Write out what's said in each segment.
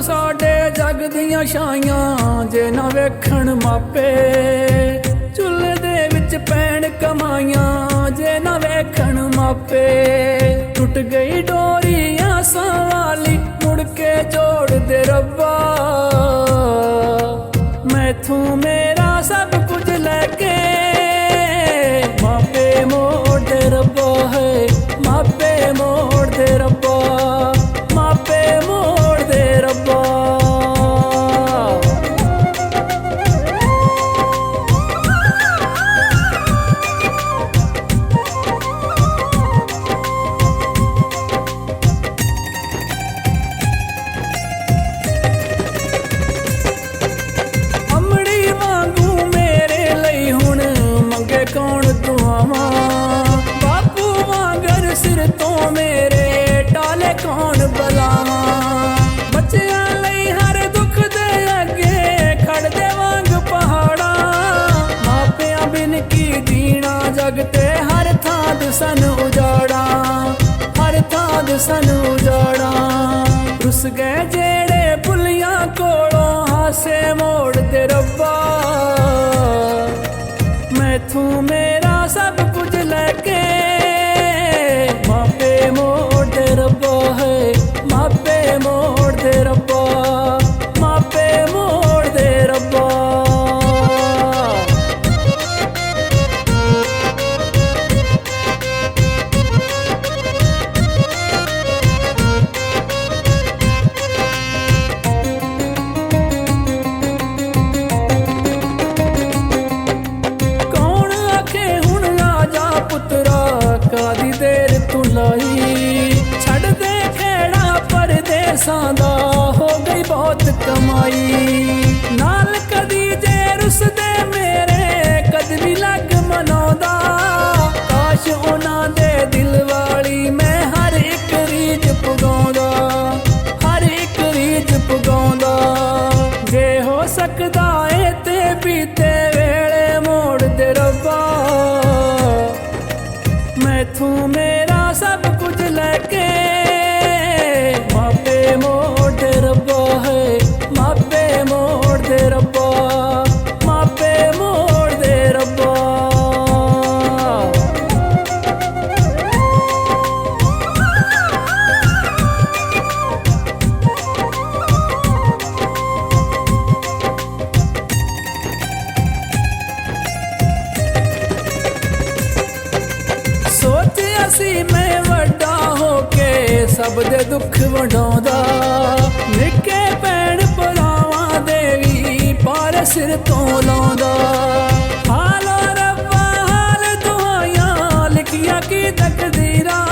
साडे जग दियां छाइयां जे ना वेखण मापे, चुल्हे दे विच पैण कमाइयां जे ना वेखण मापे। टुट गई डोरी आसां वाली मुड़ के जोड़ दे रब्बा, मैथों मेरा सब कुछ लैके मापे मोड़ दे रब्बा है, मापे मोड़ दे रब्बा, मापे मोड़ दे रब्बा। कौन दुआवां बापू वांगर सिर तो मेरे टाले कौन बलावां। बच्चियां लई हर दुख दे अगे खड़दे वांग पहाड़ा, मापियां बिन की जीना जगते हर थां दिसन उजाड़ा, हर थां दिसन उजाड़ा। रुस गए जेड़े पुलियां कोलों हासे मोड़ दे रब्बा, मैथों मेरा सब कुछ लैके मापे मोड़ दे रब्बा है, मापे मोड़ दे रब्बा, मापे मोड़ दे रब्बा। कादी देर तू लाई छड़ दे खेड़ा परदेसां दा हो गई बहुत कमाई। नाल कदी जे रुस दे मेरे कद भी लग मनाउंदा, काश उन्हां दे दिल वाली मैं हर एक रीज पुगाउंदा, हर एक रीज पुगाउंदा। जे हो सकदा ए ते बीते वेले मोड़ दे रब्बा, मैथों मेरा सब कुछ लैके मापे मोड़ दे रब्बा है, मापे मोड़ दे रब्बा, मापे मोड़ दे रब्बा। सी मैं वड्डा होके सब दे दुख वंडाउंदा, निक्के भैण भरावां दे वी पार सिर तो लाउंदा। हालो रब्बा हाल दुआयां लिखियां की तकदीरां,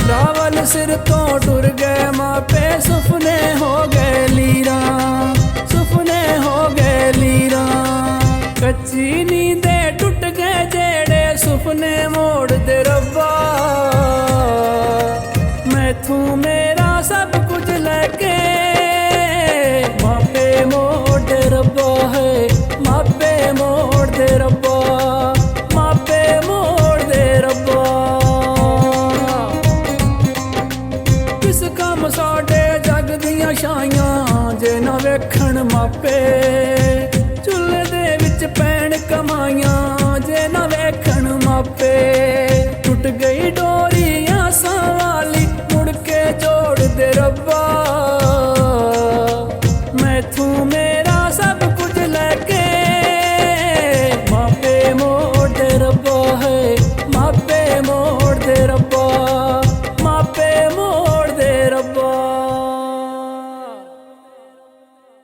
रावल सिर तो टुर गए मापे सुपने हो गए लीरां, सुपने हो गए लीरां। कच्ची